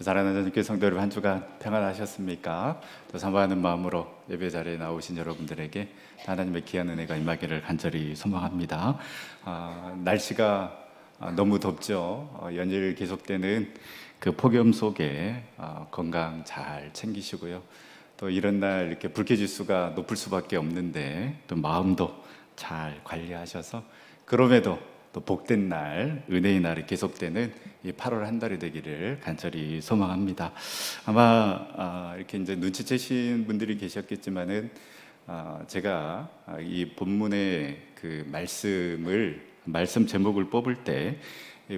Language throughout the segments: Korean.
사랑하는 전교회 성도 여러분, 한 주간 평안하셨습니까? 또 사모하는 마음으로 예배 자리에 나오신 여러분들에게 하나님의 귀한 은혜가 임하기를 간절히 소망합니다. 날씨가 너무 덥죠. 연일 계속되는 그 폭염 속에 건강 잘 챙기시고요. 또 이런 날 이렇게 불쾌지수가 높을 수밖에 없는데 또 마음도 잘 관리하셔서 그럼에도 또 복된 날, 은혜의 날이 계속되는 이 8월 한 달이 되기를 간절히 소망합니다. 아마 이렇게 이제 눈치채신 분들이 계셨겠지만은 제가 이 본문의 그 말씀 제목을 뽑을 때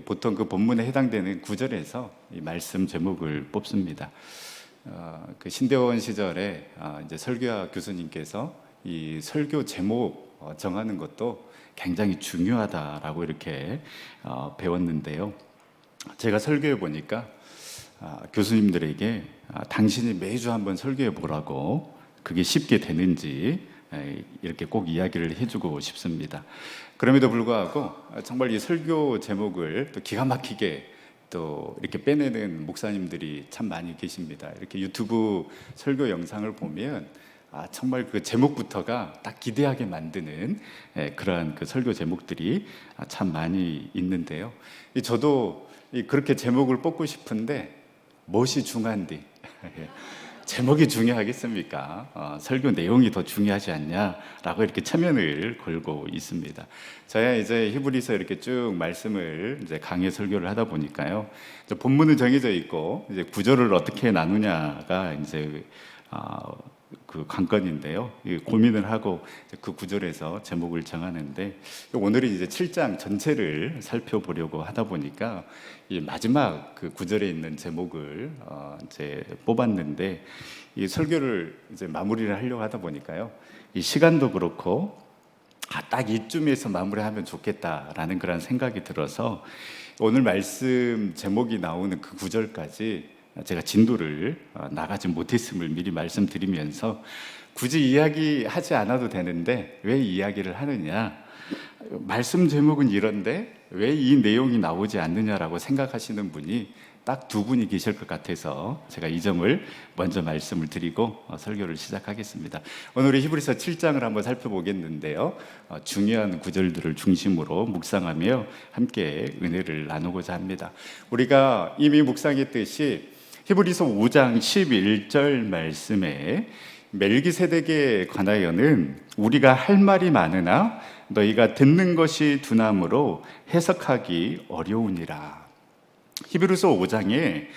보통 그 본문에 해당되는 구절에서 이 말씀 제목을 뽑습니다. 그 신대원 시절에 이제 설교학 교수님께서 이 설교 제목 정하는 것도 굉장히 중요하다라고 이렇게 배웠는데요. 제가 설교해 보니까 교수님들에게 당신이 매주 한번 설교해 보라고 그게 쉽게 되는지 이렇게 꼭 이야기를 해주고 싶습니다. 그럼에도 불구하고 정말 이 설교 제목을 또 기가 막히게 또 이렇게 빼내는 목사님들이 참 많이 계십니다. 이렇게 유튜브 설교 영상을 보면 정말 그 제목부터가 딱 기대하게 만드는 그러한 그 설교 제목들이 참 많이 있는데요. 저도 그렇게 제목을 뽑고 싶은데 무엇이 중요한디? 제목이 중요하겠습니까? 설교 내용이 더 중요하지 않냐라고 이렇게 체면을 걸고 있습니다. 저야 이제 히브리서 이렇게 쭉 말씀을 이제 강의 설교를 하다 보니까요. 본문은 정해져 있고 이제 구절을 어떻게 나누냐가 이제 그 관건인데요. 고민을 하고 그 구절에서 제목을 정하는데 오늘은 이제 7장 전체를 살펴보려고 하다 보니까 이 마지막 그 구절에 있는 제목을 이제 뽑았는데 이 설교를 이제 마무리를 하려고 하다 보니까요. 이 시간도 그렇고 딱 이쯤에서 마무리하면 좋겠다라는 그런 생각이 들어서 오늘 말씀 제목이 나오는 그 구절까지 제가 진도를 나가지 못했음을 미리 말씀드리면서 굳이 이야기하지 않아도 되는데 왜 이야기를 하느냐, 말씀 제목은 이런데 왜 이 내용이 나오지 않느냐라고 생각하시는 분이 딱 두 분이 계실 것 같아서 제가 이 점을 먼저 말씀을 드리고 설교를 시작하겠습니다. 오늘 히브리서 7장을 한번 살펴보겠는데요. 중요한 구절들을 중심으로 묵상하며 함께 은혜를 나누고자 합니다. 우리가 이미 묵상했듯이 히브리서 5장 11절 말씀에 멜기세덱에 관하여는 우리가 할 말이 많으나 너희가 듣는 것이 둔함으로 해석하기 어려우니라. 히브리서 5장에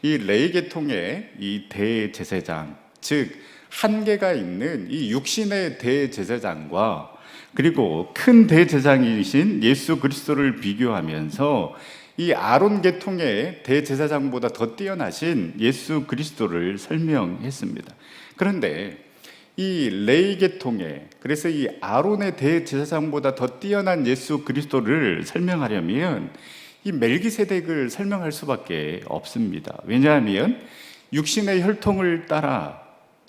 이 레위 계통의 이 대제사장, 즉 한계가 있는 이 육신의 대제사장과 그리고 큰 대제사장이신 예수 그리스도를 비교하면서 이 아론 계통의 대제사장보다 더 뛰어나신 예수 그리스도를 설명했습니다. 그런데 이 레위 계통의, 그래서 이 아론의 대제사장보다 더 뛰어난 예수 그리스도를 설명하려면 이 멜기세덱을 설명할 수밖에 없습니다. 왜냐하면 육신의 혈통을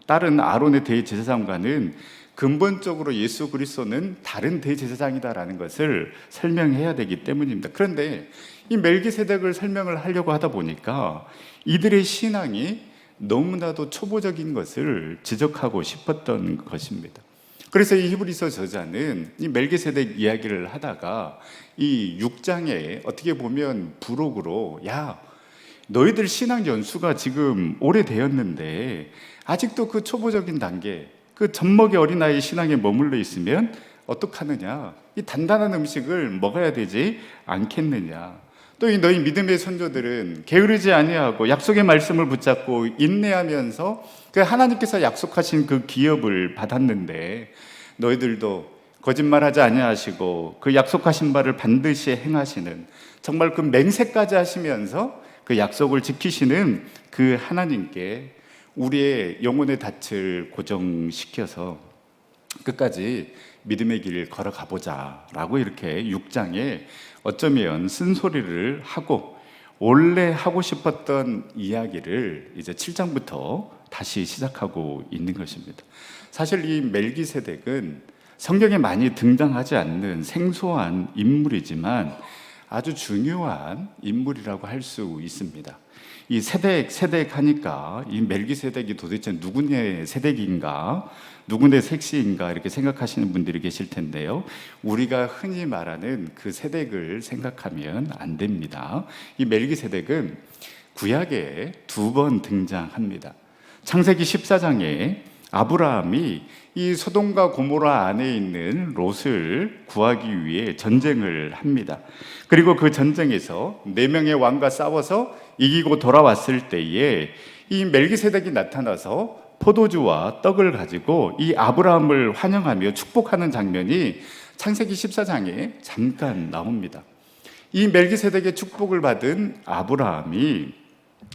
따른 아론의 대제사장과는 근본적으로 예수 그리스도는 다른 대제사장이다라는 것을 설명해야 되기 때문입니다. 그런데 이 멜기세덱을 설명을 하려고 하다 보니까 이들의 신앙이 너무나도 초보적인 것을 지적하고 싶었던 것입니다. 그래서 이 히브리서 저자는 이 멜기세덱 이야기를 하다가 이 6장에 어떻게 보면 부록으로 너희들 신앙 연수가 지금 오래되었는데 아직도 그 초보적인 단계, 그 젖먹이 어린아이 신앙에 머물러 있으면 어떡하느냐, 이 단단한 음식을 먹어야 되지 않겠느냐, 또 이 너희 믿음의 선조들은 게으르지 아니하고 약속의 말씀을 붙잡고 인내하면서 그 하나님께서 약속하신 그 기업을 받았는데 너희들도 거짓말하지 아니하시고 그 약속하신 바를 반드시 행하시는, 정말 그 맹세까지 하시면서 그 약속을 지키시는 그 하나님께 우리의 영혼의 닻을 고정시켜서 끝까지 믿음의 길을 걸어가 보자 라고 이렇게 6장에 어쩌면 쓴소리를 하고 원래 하고 싶었던 이야기를 이제 7장부터 다시 시작하고 있는 것입니다. 사실 이 멜기세덱은 성경에 많이 등장하지 않는 생소한 인물이지만 아주 중요한 인물이라고 할 수 있습니다. 이 세덱 하니까 이 멜기세덱이 도대체 누구네 세덱인가, 누구네 색시인가 이렇게 생각하시는 분들이 계실 텐데요. 우리가 흔히 말하는 그 세덱을 생각하면 안 됩니다. 이 멜기세덱은 구약에 2번 등장합니다. 창세기 14장에 아브라함이 이 소돔과 고모라 안에 있는 롯을 구하기 위해 전쟁을 합니다. 그리고 그 전쟁에서 4명의 왕과 싸워서 이기고 돌아왔을 때에 이 멜기세덱이 나타나서 포도주와 떡을 가지고 이 아브라함을 환영하며 축복하는 장면이 창세기 14장에 잠깐 나옵니다. 이 멜기세덱의 축복을 받은 아브라함이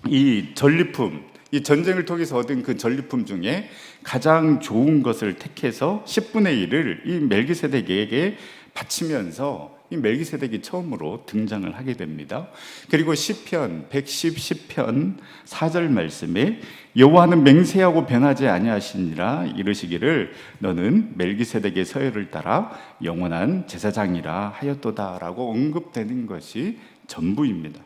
이 전리품, 이 전쟁을 통해서 얻은 그 전리품 중에 가장 좋은 것을 택해서 10분의 1을 이 멜기세덱에게 바치면서 이 멜기세덱이 처음으로 등장을 하게 됩니다. 그리고 시편 110편 4절 말씀에 여호와는 맹세하고 변하지 아니하시니라 이르시기를 너는 멜기세덱의 서열을 따라 영원한 제사장이라 하였도다라고 언급되는 것이 전부입니다.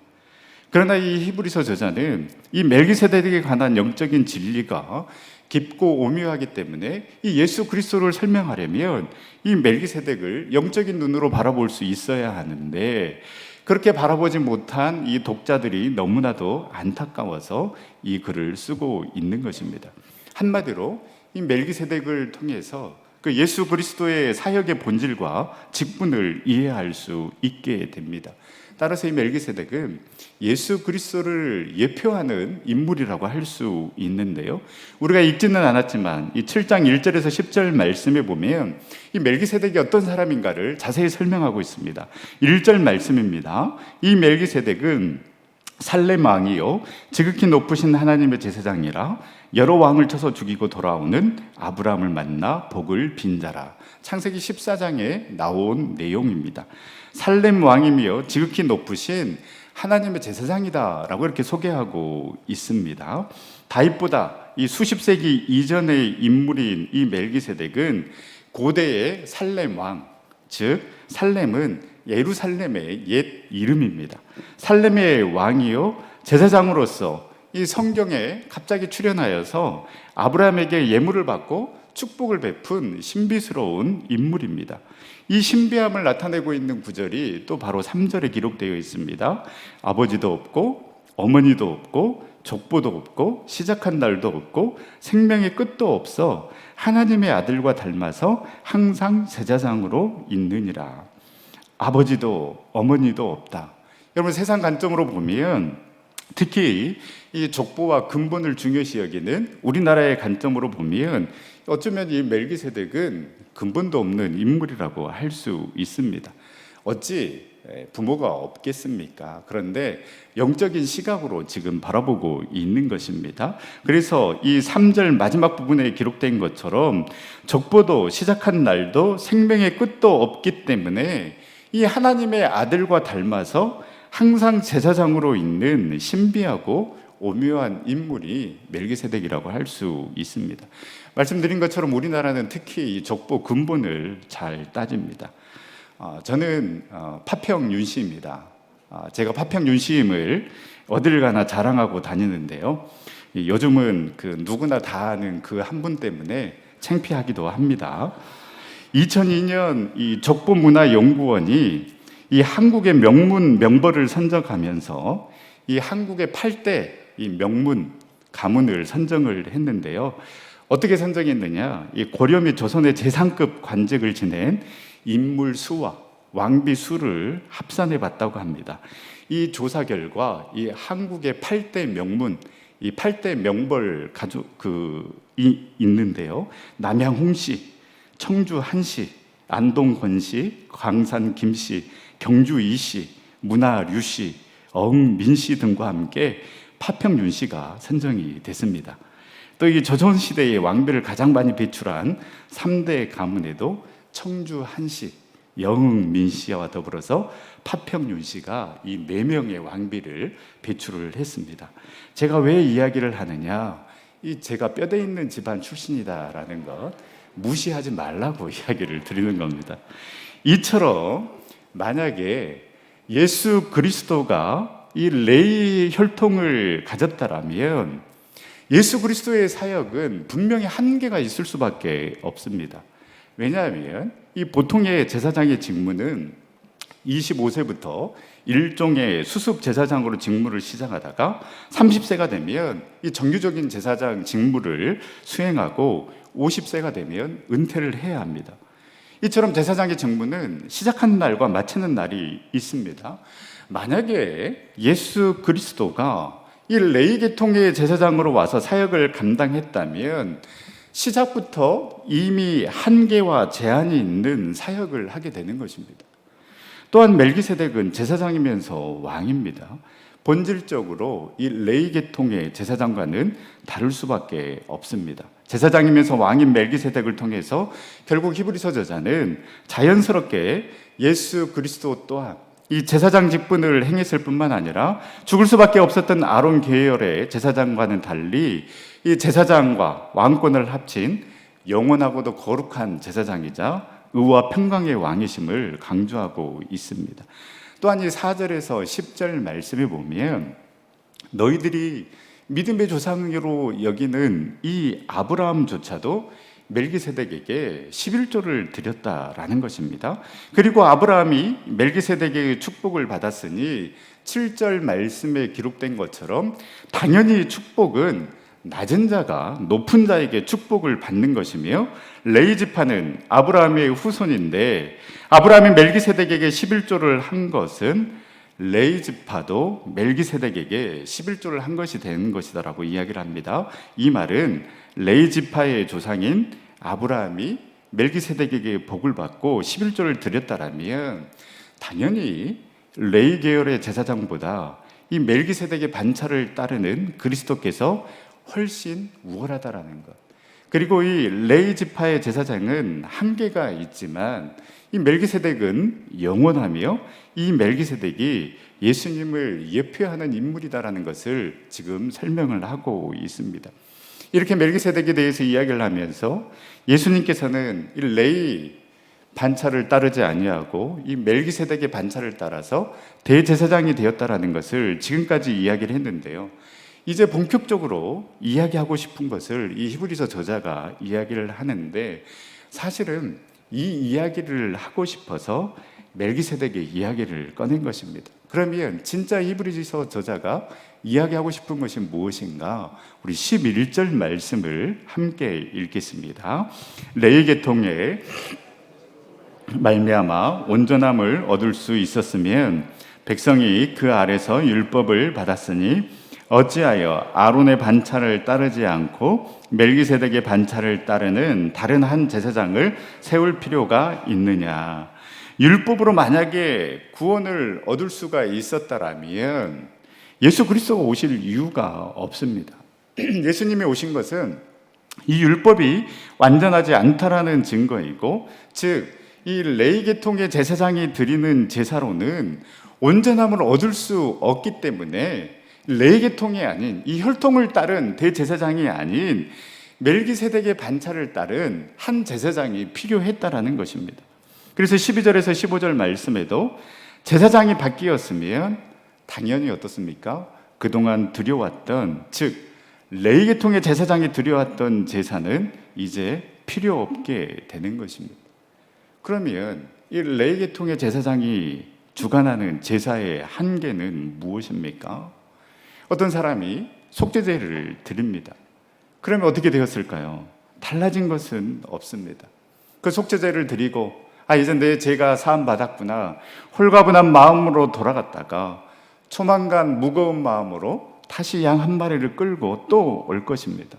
그러나 이 히브리서 저자는 이 멜기세덱에 관한 영적인 진리가 깊고 오묘하기 때문에 이 예수 그리스도를 설명하려면 이 멜기세덱을 영적인 눈으로 바라볼 수 있어야 하는데 그렇게 바라보지 못한 이 독자들이 너무나도 안타까워서 이 글을 쓰고 있는 것입니다. 한마디로 이 멜기세덱을 통해서 그 예수 그리스도의 사역의 본질과 직분을 이해할 수 있게 됩니다. 따라서 이 멜기세덱은 예수 그리스도를 예표하는 인물이라고 할 수 있는데요. 우리가 읽지는 않았지만 이 7장 1절에서 10절 말씀에 보면 이 멜기세덱이 어떤 사람인가를 자세히 설명하고 있습니다. 1절 말씀입니다. 이 멜기세덱은 살렘 왕이요 지극히 높으신 하나님의 제사장이라 여러 왕을 쳐서 죽이고 돌아오는 아브라함을 만나 복을 빈 자라. 창세기 14장에 나온 내용입니다. 살렘 왕이며 지극히 높으신 하나님의 제사장이다라고 이렇게 소개하고 있습니다. 다윗보다 이 수십 세기 이전의 인물인 이 멜기세덱은 고대의 살렘 왕, 즉 살렘은 예루살렘의 옛 이름입니다. 살렘의 왕이요 제사장으로서 이 성경에 갑자기 출현하여서 아브라함에게 예물을 받고 축복을 베푼 신비스러운 인물입니다. 이 신비함을 나타내고 있는 구절이 또 바로 3절에 기록되어 있습니다. 아버지도 없고 어머니도 없고 족보도 없고 시작한 날도 없고 생명의 끝도 없어 하나님의 아들과 닮아서 항상 제사장으로 있느니라. 아버지도 어머니도 없다. 여러분 세상 관점으로 보면 특히 이 족보와 근본을 중요시 여기는 우리나라의 관점으로 보면 어쩌면 이 멜기세덱은 근본도 없는 인물이라고 할 수 있습니다. 어찌 부모가 없겠습니까? 그런데 영적인 시각으로 지금 바라보고 있는 것입니다. 그래서 이 3절 마지막 부분에 기록된 것처럼 족보도 시작한 날도 생명의 끝도 없기 때문에 이 하나님의 아들과 닮아서 항상 제사장으로 있는 신비하고 오묘한 인물이 멜기세덱이라고 할 수 있습니다. 말씀드린 것처럼 우리나라는 특히 이 족보 근본을 잘 따집니다. 저는 파평 윤씨입니다. 제가 파평 윤씨임을 어딜 가나 자랑하고 다니는데요. 요즘은 그 누구나 다 아는 그 한 분 때문에 창피하기도 합니다. 2002년 이 족보문화연구원이 이 한국의 명문 명벌을 선정하면서 이 한국의 8대 이 명문 가문을 선정을 했는데요. 어떻게 선정했느냐? 이 고려 및 조선의 재상급 관직을 지낸 인물 수와 왕비 수를 합산해 봤다고 합니다. 이 조사 결과 이 한국의 8대 명문, 이 8대 명벌 있는데요. 남양 홍씨, 청주 한씨, 안동 권씨, 광산 김씨, 경주 이씨, 문화 류씨, 민씨 등과 함께 파평 윤씨가 선정이 됐습니다. 또 이 조선시대의 왕비를 가장 많이 배출한 3대 가문에도 청주 한씨, 영흥 민씨와 더불어서 파평 윤씨가 이 4명의 왕비를 배출을 했습니다. 제가 왜 이야기를 하느냐? 제가 뼈대 있는 집안 출신이다라는 것 무시하지 말라고 이야기를 드리는 겁니다. 이처럼 만약에 예수 그리스도가 이 레위 혈통을 가졌다라면 예수 그리스도의 사역은 분명히 한계가 있을 수밖에 없습니다. 왜냐하면 이 보통의 제사장의 직무는 25세부터 일종의 수습 제사장으로 직무를 시작하다가 30세가 되면 이 정규적인 제사장 직무를 수행하고 50세가 되면 은퇴를 해야 합니다. 이처럼 제사장의 직무는 시작하는 날과 마치는 날이 있습니다. 만약에 예수 그리스도가 이 레위 계통의 제사장으로 와서 사역을 감당했다면 시작부터 이미 한계와 제한이 있는 사역을 하게 되는 것입니다. 또한 멜기세덱은 제사장이면서 왕입니다. 본질적으로 이 레위 계통의 제사장과는 다를 수밖에 없습니다. 제사장이면서 왕인 멜기세덱을 통해서 결국 히브리서 저자는 자연스럽게 예수 그리스도 또한 이 제사장 직분을 행했을 뿐만 아니라 죽을 수밖에 없었던 아론 계열의 제사장과는 달리 이 제사장과 왕권을 합친 영원하고도 거룩한 제사장이자 의와 평강의 왕이심을 강조하고 있습니다. 또한 이 4절에서 10절 말씀에 보면 너희들이 믿음의 조상으로 여기는 이 아브라함조차도 멜기세덱에게 11조를 드렸다라는 것입니다. 그리고 아브라함이 멜기세덱의 축복을 받았으니 7절 말씀에 기록된 것처럼 당연히 축복은 낮은 자가 높은 자에게 축복을 받는 것이며 레위 지파는 아브라함의 후손인데 아브라함이 멜기세덱에게 11조를 한 것은 레위 지파도 멜기세덱에게 11조를 한 것이 되는 것이다라고 이야기를 합니다. 이 말은 레위 지파의 조상인 아브라함이 멜기세덱에게 복을 받고 11조를 드렸다라면 당연히 레위 계열의 제사장보다 이 멜기세덱의 반차를 따르는 그리스도께서 훨씬 우월하다라는 것. 그리고 이 레위 지파의 제사장은 한계가 있지만 이 멜기세덱은 영원하며 이 멜기세덱이 예수님을 예표하는 인물이다라는 것을 지금 설명을 하고 있습니다. 이렇게 멜기세덱에 대해서 이야기를 하면서 예수님께서는 이 레위 반차를 따르지 아니하고 이 멜기세덱의 반차를 따라서 대제사장이 되었다라는 것을 지금까지 이야기를 했는데요. 이제 본격적으로 이야기하고 싶은 것을 이 히브리서 저자가 이야기를 하는데 사실은 이 이야기를 하고 싶어서 멜기세덱의 이야기를 꺼낸 것입니다. 그러면 진짜 히브리서 저자가 이야기하고 싶은 것이 무엇인가? 우리 11절 말씀을 함께 읽겠습니다. 레위 계통에 말미암아 온전함을 얻을 수 있었으면 백성이 그 아래서 율법을 받았으니 어찌하여 아론의 반차를 따르지 않고 멜기세덱의 반차를 따르는 다른 한 제사장을 세울 필요가 있느냐? 율법으로 만약에 구원을 얻을 수가 있었다라면 예수 그리스도가 오실 이유가 없습니다. 예수님이 오신 것은 이 율법이 완전하지 않다라는 증거이고, 즉 이 레위 계통의 제사장이 드리는 제사로는 온전함을 얻을 수 없기 때문에 레위 계통이 아닌 이 혈통을 따른 대제사장이 아닌 멜기세덱의 반차를 따른 한 제사장이 필요했다라는 것입니다. 그래서 12절에서 15절 말씀에도 제사장이 바뀌었으면 당연히 어떻습니까? 그동안 드려왔던, 즉 레위 계통의 제사장이 드려왔던 제사는 이제 필요 없게 되는 것입니다. 그러면 이 레위 계통의 제사장이 주관하는 제사의 한계는 무엇입니까? 어떤 사람이 속죄제를 드립니다. 그러면 어떻게 되었을까요? 달라진 것은 없습니다. 그 속죄제를 드리고 이제 내 죄가 사함 받았구나, 홀가분한 마음으로 돌아갔다가 조만간 무거운 마음으로 다시 양 한 마리를 끌고 또 올 것입니다.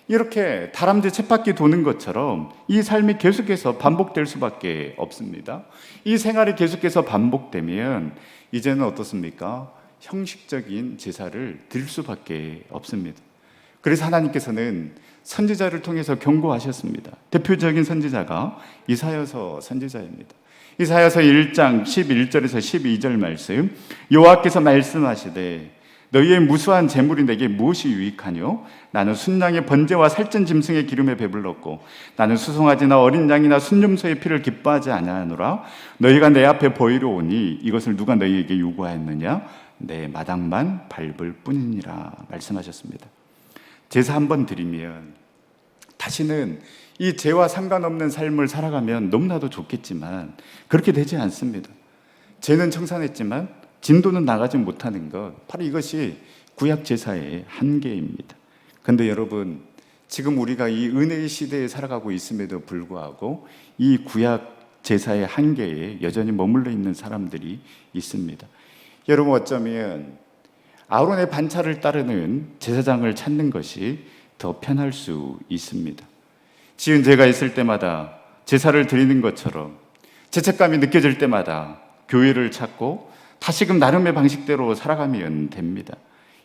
이렇게 다람쥐 쳇바퀴 도는 것처럼 이 삶이 계속해서 반복될 수밖에 없습니다. 이 생활이 계속해서 반복되면 이제는 어떻습니까? 형식적인 제사를 드릴 수밖에 없습니다. 그래서 하나님께서는 선지자를 통해서 경고하셨습니다. 대표적인 선지자가 이사야서 선지자입니다. 이사야서 1장 11절에서 12절 말씀, 여호와께서 말씀하시되 너희의 무수한 재물이 내게 무엇이 유익하뇨? 나는 순양의 번제와 살찐 짐승의 기름에 배불렀고 나는 수송아지나 어린 양이나 순념소의 피를 기뻐하지 아니하노라. 너희가 내 앞에 보이러 오니 이것을 누가 너희에게 요구하였느냐? 내 마당만 밟을 뿐이니라 말씀하셨습니다. 제사 한 번 드리면 다시는 이 죄와 상관없는 삶을 살아가면 너무나도 좋겠지만 그렇게 되지 않습니다. 죄는 청산했지만 진도는 나가지 못하는 것, 바로 이것이 구약 제사의 한계입니다. 그런데 여러분, 지금 우리가 이 은혜의 시대에 살아가고 있음에도 불구하고 이 구약 제사의 한계에 여전히 머물러 있는 사람들이 있습니다. 여러분, 어쩌면 아론의 반차를 따르는 제사장을 찾는 것이 더 편할 수 있습니다. 지은 죄가 있을 때마다 제사를 드리는 것처럼 죄책감이 느껴질 때마다 교회를 찾고 다시금 나름의 방식대로 살아가면 됩니다.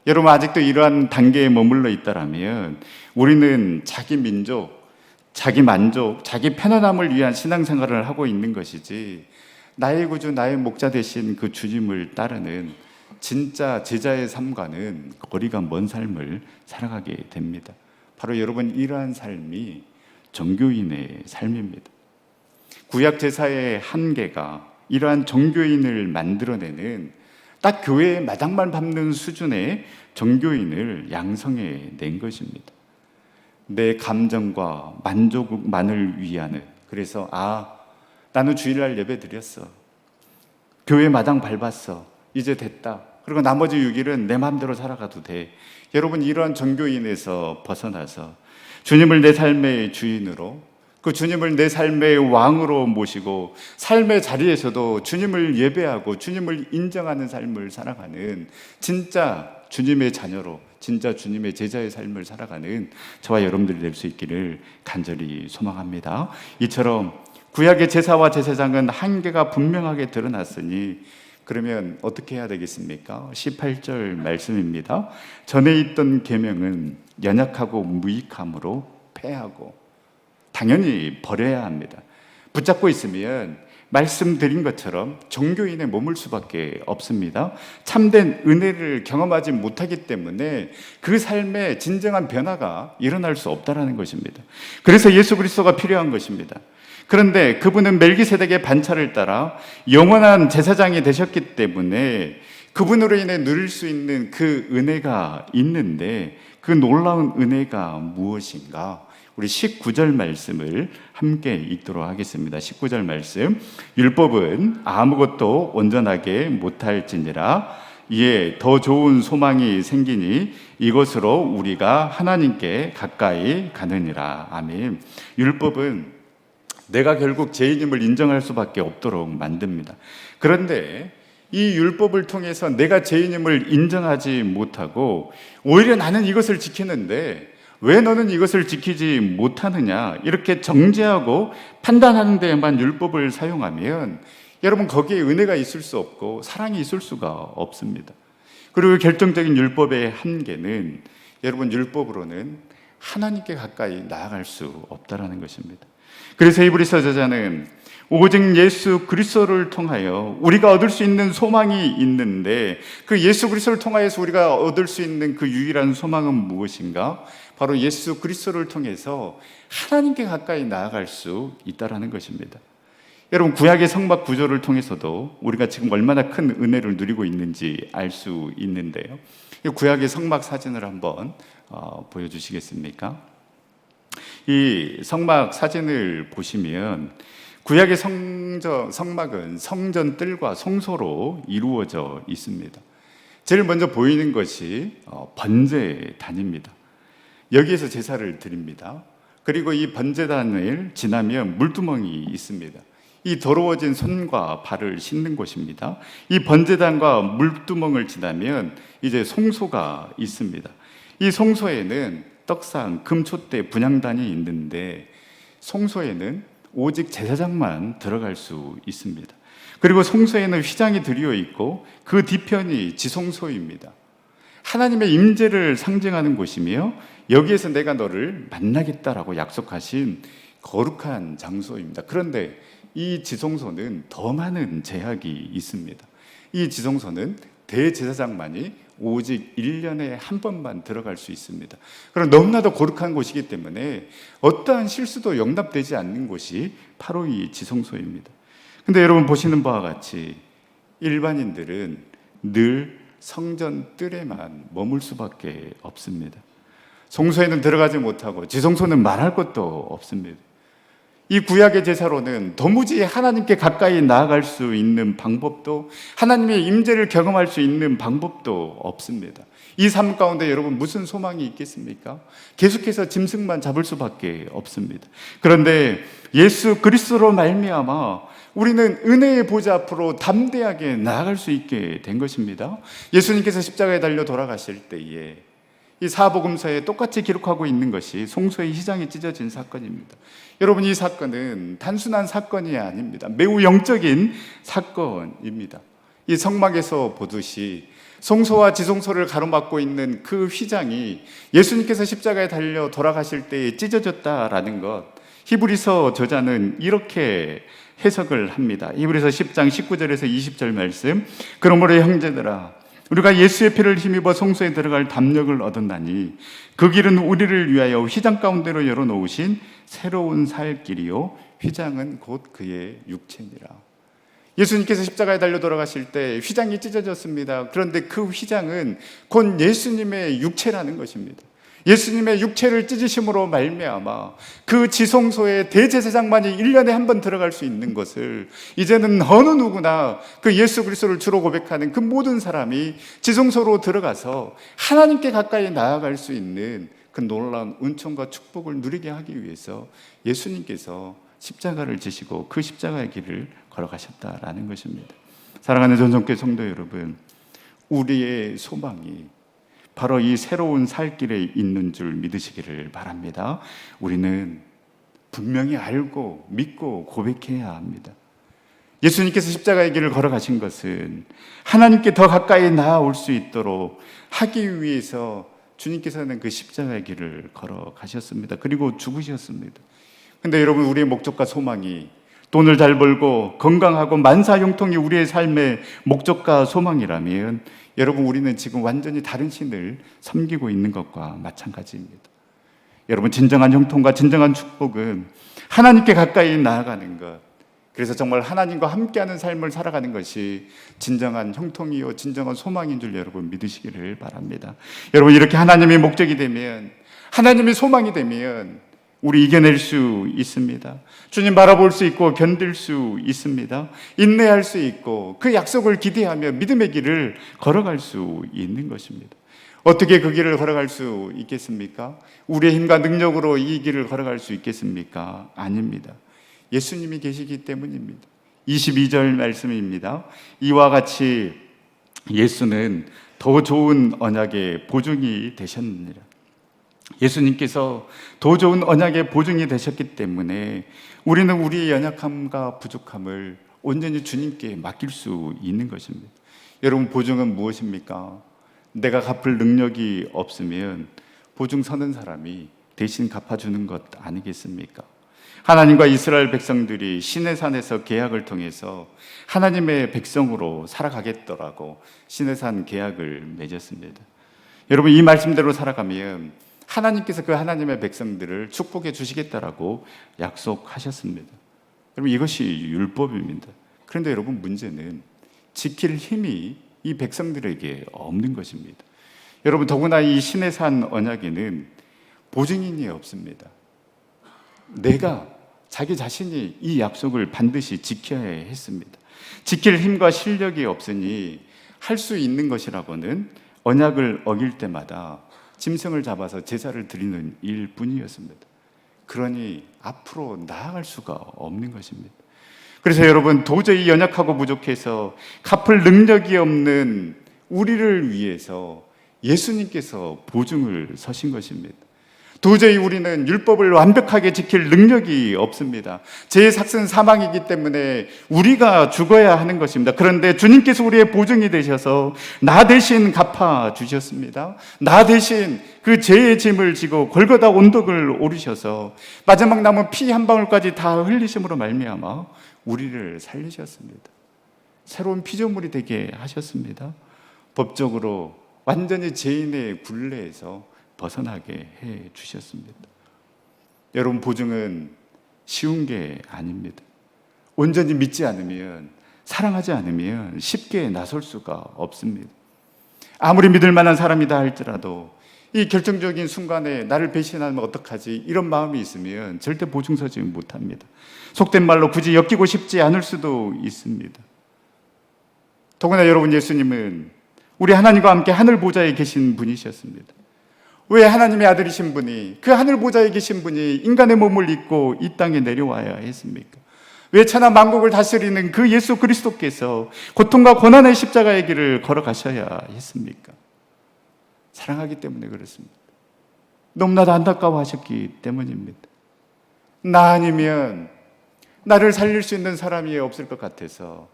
여러분, 아직도 이러한 단계에 머물러 있다라면 우리는 자기 민족, 자기 만족, 자기 편안함을 위한 신앙생활을 하고 있는 것이지 나의 구주, 나의 목자 되신 그 주님을 따르는 진짜 제자의 삶과는 거리가 먼 삶을 살아가게 됩니다. 바로 여러분, 이러한 삶이 종교인의 삶입니다. 구약 제사의 한계가 이러한 종교인을 만들어내는 딱 교회의 마당만 밟는 수준의 종교인을 양성해 낸 것입니다. 내 감정과 만족만을 위하는, 그래서 나는 주일날 예배 드렸어, 교회 마당 밟았어, 이제 됐다, 그리고 나머지 6일은 내 마음대로 살아가도 돼. 여러분, 이러한 종교인에서 벗어나서 주님을 내 삶의 주인으로, 그 주님을 내 삶의 왕으로 모시고 삶의 자리에서도 주님을 예배하고 주님을 인정하는 삶을 살아가는 진짜 주님의 자녀로, 진짜 주님의 제자의 삶을 살아가는 저와 여러분들이 될 수 있기를 간절히 소망합니다. 이처럼 구약의 제사와 제사장은 한계가 분명하게 드러났으니 그러면 어떻게 해야 되겠습니까? 18절 말씀입니다. 전에 있던 계명은 연약하고 무익함으로 패하고 당연히 버려야 합니다. 붙잡고 있으면 말씀드린 것처럼 종교인에 머물 수밖에 없습니다. 참된 은혜를 경험하지 못하기 때문에 그 삶에 진정한 변화가 일어날 수 없다는 것입니다. 그래서 예수 그리스도가 필요한 것입니다. 그런데 그분은 멜기세덱의 반차를 따라 영원한 제사장이 되셨기 때문에 그분으로 인해 누릴 수 있는 그 은혜가 있는데, 그 놀라운 은혜가 무엇인가? 우리 19절 말씀을 함께 읽도록 하겠습니다. 19절 말씀. 율법은 아무것도 온전하게 못할지니라. 이에 더 좋은 소망이 생기니 이것으로 우리가 하나님께 가까이 가느니라. 아멘. 율법은 내가 결국 죄인임을 인정할 수밖에 없도록 만듭니다. 그런데 이 율법을 통해서 내가 죄인임을 인정하지 못하고 오히려 나는 이것을 지키는데 왜 너는 이것을 지키지 못하느냐, 이렇게 정죄하고 판단하는 데에만 율법을 사용하면 여러분, 거기에 은혜가 있을 수 없고 사랑이 있을 수가 없습니다. 그리고 결정적인 율법의 한계는 여러분, 율법으로는 하나님께 가까이 나아갈 수 없다라는 것입니다. 그래서 히브리서 저자는 오직 예수 그리스도를 통하여 우리가 얻을 수 있는 소망이 있는데, 그 예수 그리스도를 통하여서 우리가 얻을 수 있는 그 유일한 소망은 무엇인가? 바로 예수 그리스도를 통해서 하나님께 가까이 나아갈 수 있다라는 것입니다. 여러분, 구약의 성막 구조를 통해서도 우리가 지금 얼마나 큰 은혜를 누리고 있는지 알 수 있는데요. 구약의 성막 사진을 한번 보여주시겠습니까? 이 성막 사진을 보시면 구약의 성막은 성전 뜰과 성소로 이루어져 있습니다. 제일 먼저 보이는 것이 번제단입니다. 여기에서 제사를 드립니다. 그리고 이 번제단을 지나면 물두멍이 있습니다. 이 더러워진 손과 발을 씻는 곳입니다. 이 번제단과 물두멍을 지나면 이제 송소가 있습니다. 이 송소에는 떡상, 금촛대, 분향단이 있는데 송소에는 오직 제사장만 들어갈 수 있습니다. 그리고 송소에는 휘장이 들여 있고 그 뒤편이 지송소입니다. 하나님의 임재를 상징하는 곳이며 여기에서 내가 너를 만나겠다라고 약속하신 거룩한 장소입니다. 그런데 이 지성소는 더 많은 제약이 있습니다. 이 지성소는 대제사장만이 오직 1년에 한 번만 들어갈 수 있습니다. 그럼 너무나도 거룩한 곳이기 때문에 어떠한 실수도 용납되지 않는 곳이 바로 이 지성소입니다. 근데 여러분 보시는 바와 같이 일반인들은 늘 성전 뜰에만 머물 수밖에 없습니다. 성소에는 들어가지 못하고 지성소는 말할 것도 없습니다. 이 구약의 제사로는 도무지 하나님께 가까이 나아갈 수 있는 방법도, 하나님의 임재를 경험할 수 있는 방법도 없습니다. 이 삶 가운데 여러분 무슨 소망이 있겠습니까? 계속해서 짐승만 잡을 수밖에 없습니다. 그런데 예수 그리스도로 말미암아 우리는 은혜의 보좌 앞으로 담대하게 나아갈 수 있게 된 것입니다. 예수님께서 십자가에 달려 돌아가실 때에 이 사복음서에 똑같이 기록하고 있는 것이 송소의 휘장이 찢어진 사건입니다. 여러분, 이 사건은 단순한 사건이 아닙니다. 매우 영적인 사건입니다. 이 성막에서 보듯이 송소와 지송소를 가로막고 있는 그 휘장이 예수님께서 십자가에 달려 돌아가실 때에 찢어졌다라는 것, 히브리서 저자는 이렇게 해석을 합니다. 히브리서 10장 19절에서 20절 말씀, 그러므로 형제들아 우리가 예수의 피를 힘입어 성소에 들어갈 담력을 얻었나니 그 길은 우리를 위하여 휘장 가운데로 열어놓으신 새로운 살 길이요 휘장은 곧 그의 육체니라. 예수님께서 십자가에 달려 돌아가실 때 휘장이 찢어졌습니다. 그런데 그 휘장은 곧 예수님의 육체라는 것입니다. 예수님의 육체를 찢으심으로 말미암아 그 지성소에 대제사장만이 1년에 한 번 들어갈 수 있는 것을 이제는 어느 누구나 그 예수 그리스도를 주로 고백하는 그 모든 사람이 지성소로 들어가서 하나님께 가까이 나아갈 수 있는 그 놀라운 은총과 축복을 누리게 하기 위해서 예수님께서 십자가를 지시고 그 십자가의 길을 걸어가셨다라는 것입니다. 사랑하는 전성교회 성도 여러분, 우리의 소망이 바로 이 새로운 살 길에 있는 줄 믿으시기를 바랍니다. 우리는 분명히 알고 믿고 고백해야 합니다. 예수님께서 십자가의 길을 걸어가신 것은 하나님께 더 가까이 나아올 수 있도록 하기 위해서 주님께서는 그 십자가의 길을 걸어가셨습니다. 그리고 죽으셨습니다. 근데 여러분, 우리의 목적과 소망이 돈을 잘 벌고 건강하고 만사형통이 우리의 삶의 목적과 소망이라면 여러분, 우리는 지금 완전히 다른 신을 섬기고 있는 것과 마찬가지입니다. 여러분, 진정한 형통과 진정한 축복은 하나님께 가까이 나아가는 것, 그래서 정말 하나님과 함께하는 삶을 살아가는 것이 진정한 형통이요 진정한 소망인 줄 여러분 믿으시기를 바랍니다. 여러분, 이렇게 하나님의 목적이 되면, 하나님의 소망이 되면 우리 이겨낼 수 있습니다. 주님 바라볼 수 있고 견딜 수 있습니다. 인내할 수 있고 그 약속을 기대하며 믿음의 길을 걸어갈 수 있는 것입니다. 어떻게 그 길을 걸어갈 수 있겠습니까? 우리의 힘과 능력으로 이 길을 걸어갈 수 있겠습니까? 아닙니다. 예수님이 계시기 때문입니다. 22절 말씀입니다. 이와 같이 예수는 더 좋은 언약의 보증이 되셨느니라. 예수님께서 더 좋은 언약의 보증이 되셨기 때문에 우리는 우리의 연약함과 부족함을 온전히 주님께 맡길 수 있는 것입니다. 여러분, 보증은 무엇입니까? 내가 갚을 능력이 없으면 보증 서는 사람이 대신 갚아주는 것 아니겠습니까? 하나님과 이스라엘 백성들이 시내산에서 계약을 통해서 하나님의 백성으로 살아가겠더라고 시내산 계약을 맺었습니다. 여러분, 이 말씀대로 살아가면 하나님께서 그 하나님의 백성들을 축복해 주시겠다라고 약속하셨습니다. 여러분, 이것이 율법입니다. 그런데 여러분, 문제는 지킬 힘이 이 백성들에게 없는 것입니다. 여러분, 더구나 이 시내산 언약에는 보증인이 없습니다. 내가 자기 자신이 이 약속을 반드시 지켜야 했습니다. 지킬 힘과 실력이 없으니 할 수 있는 것이라고는 언약을 어길 때마다 짐승을 잡아서 제사를 드리는 일뿐이었습니다. 그러니 앞으로 나아갈 수가 없는 것입니다. 그래서 여러분, 도저히 연약하고 부족해서 갚을 능력이 없는 우리를 위해서 예수님께서 보증을 서신 것입니다. 도저히 우리는 율법을 완벽하게 지킬 능력이 없습니다. 죄의 삭은 사망이기 때문에 우리가 죽어야 하는 것입니다. 그런데 주님께서 우리의 보증이 되셔서 나 대신 갚아 주셨습니다. 나 대신 그 죄의 짐을 지고 골고다 언덕을 오르셔서 마지막 남은 피 한 방울까지 다 흘리심으로 말미암아 우리를 살리셨습니다. 새로운 피조물이 되게 하셨습니다. 법적으로 완전히 죄인의 굴레에서 벗어나게 해 주셨습니다. 여러분, 보증은 쉬운 게 아닙니다. 온전히 믿지 않으면, 사랑하지 않으면 쉽게 나설 수가 없습니다. 아무리 믿을 만한 사람이다 할지라도 이 결정적인 순간에 나를 배신하면 어떡하지, 이런 마음이 있으면 절대 보증 서지 못합니다. 속된 말로 굳이 엮이고 싶지 않을 수도 있습니다. 더구나 여러분, 예수님은 우리 하나님과 함께 하늘 보좌에 계신 분이셨습니다. 왜 하나님의 아들이신 분이, 그 하늘 보좌에 계신 분이 인간의 몸을 입고 이 땅에 내려와야 했습니까? 왜 천하 만국을 다스리는 그 예수 그리스도께서 고통과 고난의 십자가의 길을 걸어가셔야 했습니까? 사랑하기 때문에 그렇습니다. 너무나도 안타까워하셨기 때문입니다. 나 아니면 나를 살릴 수 있는 사람이 없을 것 같아서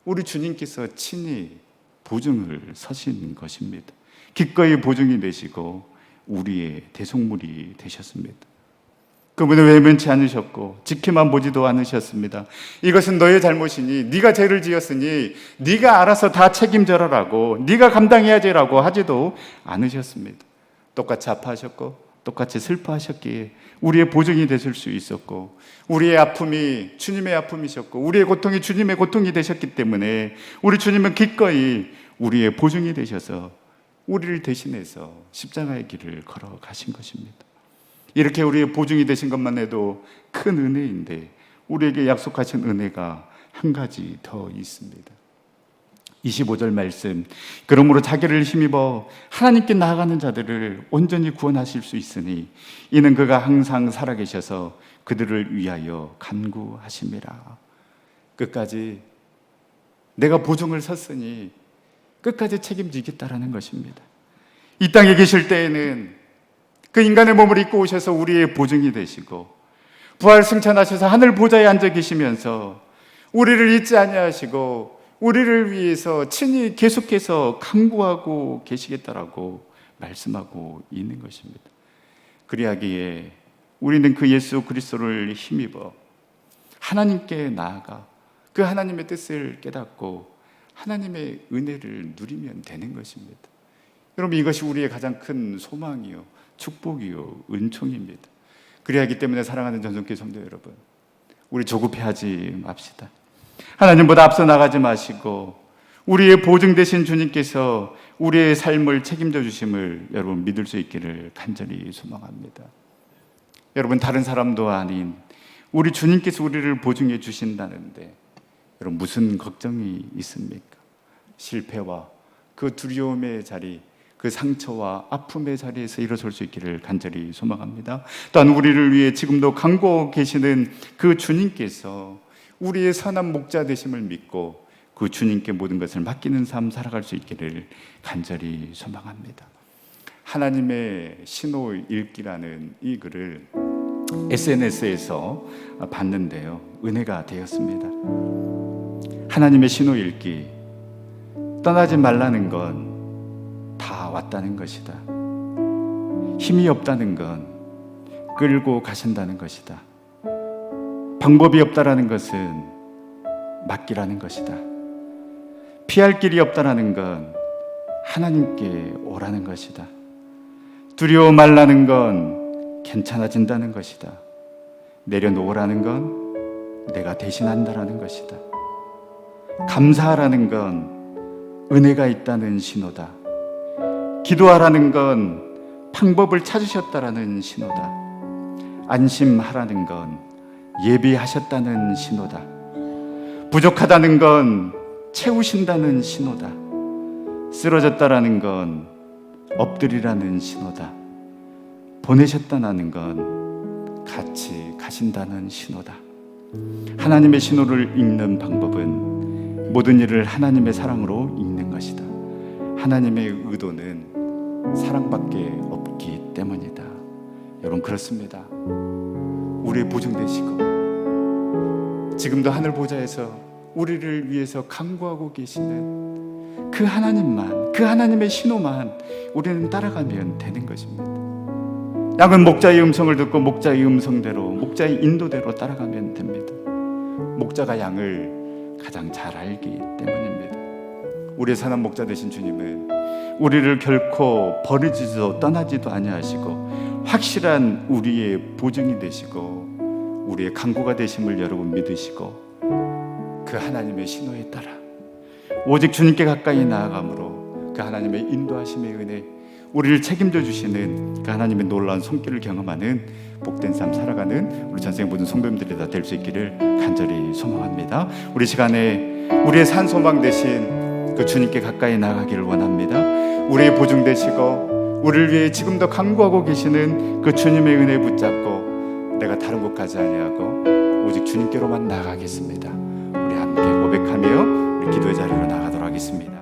우리 주님께서 친히 보증을 서신 것입니다. 기꺼이 보증이 되시고 우리의 대속물이 되셨습니다. 그분은 외면치 않으셨고 지켜만 보지도 않으셨습니다. 이것은 너의 잘못이니, 네가 죄를 지었으니 네가 알아서 다 책임져라라고, 네가 감당해야지라고 하지도 않으셨습니다. 똑같이 아파하셨고 똑같이 슬퍼하셨기에 우리의 보증이 되실 수 있었고, 우리의 아픔이 주님의 아픔이셨고 우리의 고통이 주님의 고통이 되셨기 때문에 우리 주님은 기꺼이 우리의 보증이 되셔서 우리를 대신해서 십자가의 길을 걸어가신 것입니다. 이렇게 우리의 보증이 되신 것만 해도 큰 은혜인데, 우리에게 약속하신 은혜가 한 가지 더 있습니다. 25절 말씀, 그러므로 자기를 힘입어 하나님께 나아가는 자들을 온전히 구원하실 수 있으니 이는 그가 항상 살아계셔서 그들을 위하여 간구하심이라. 끝까지 내가 보증을 섰으니 끝까지 책임지겠다라는 것입니다. 이 땅에 계실 때에는 그 인간의 몸을 입고 오셔서 우리의 보증이 되시고, 부활 승천하셔서 하늘 보좌에 앉아 계시면서 우리를 잊지 아니하시고 우리를 위해서 친히 계속해서 간구하고 계시겠다라고 말씀하고 있는 것입니다. 그리하기에 우리는 그 예수 그리스도를 힘입어 하나님께 나아가 그 하나님의 뜻을 깨닫고 하나님의 은혜를 누리면 되는 것입니다. 여러분, 이것이 우리의 가장 큰 소망이요, 축복이요, 은총입니다. 그리하기 때문에 사랑하는 전성교회 성도 여러분, 우리 조급해하지 맙시다. 하나님보다 앞서 나가지 마시고 우리의 보증 되신 주님께서 우리의 삶을 책임져 주심을 여러분 믿을 수 있기를 간절히 소망합니다. 여러분, 다른 사람도 아닌 우리 주님께서 우리를 보증해 주신다는데 여러분, 무슨 걱정이 있습니까? 실패와 그 두려움의 자리, 그 상처와 아픔의 자리에서 일어설 수 있기를 간절히 소망합니다. 또한 우리를 위해 지금도 간구하고 계시는 그 주님께서 우리의 선한 목자 되심을 믿고 그 주님께 모든 것을 맡기는 삶 살아갈 수 있기를 간절히 소망합니다. 하나님의 신호 읽기라는 이 글을 SNS에서 봤는데요, 은혜가 되었습니다. 하나님의 신호 읽기, 떠나지 말라는 건 다 왔다는 것이다. 힘이 없다는 건 끌고 가신다는 것이다. 방법이 없다라는 것은 맡기라는 것이다. 피할 길이 없다라는 건 하나님께 오라는 것이다. 두려워 말라는 건 괜찮아진다는 것이다. 내려놓으라는 건 내가 대신한다라는 것이다. 감사하라는 건 은혜가 있다는 신호다. 기도하라는 건 방법을 찾으셨다라는 신호다. 안심하라는 건 예비하셨다는 신호다. 부족하다는 건 채우신다는 신호다. 쓰러졌다라는 건 엎드리라는 신호다. 보내셨다는 건 같이 가신다는 신호다. 하나님의 신호를 읽는 방법은 모든 일을 하나님의 사랑으로 읽는 것이다. 하나님의 의도는 사랑밖에 없기 때문이다. 여러분, 그렇습니다. 우리의 보증 되시고 지금도 하늘 보좌에서 우리를 위해서 간구하고 계시는 그 하나님만, 그 하나님의 신호만 우리는 따라가면 되는 것입니다. 양은 목자의 음성을 듣고 목자의 음성대로, 목자의 인도대로 따라가면 됩니다. 목자가 양을 가장 잘 알기 때문입니다. 우리의 선한 목자 되신 주님은 우리를 결코 버리지도 떠나지도 아니하시고 확실한 우리의 보증이 되시고 우리의 강구가 되심을 여러분 믿으시고 그 하나님의 신호에 따라 오직 주님께 가까이 나아감으로 그 하나님의 인도하심의 은혜, 우리를 책임져 주시는 그 하나님의 놀라운 손길을 경험하는 복된 삶 살아가는 우리 전생 모든 성도님들이 다 될 수 있기를 간절히 소망합니다. 우리 시간에 우리의 산 소망 되신 그 주님께 가까이 나가기를 원합니다. 우리의 보증 되시고 우리를 위해 지금도 강구하고 계시는 그 주님의 은혜 붙잡고 내가 다른 곳 가지 아니하고 오직 주님께로만 나아가겠습니다. 우리 함께 고백하며 우리 기도의 자리로 나가도록 하겠습니다.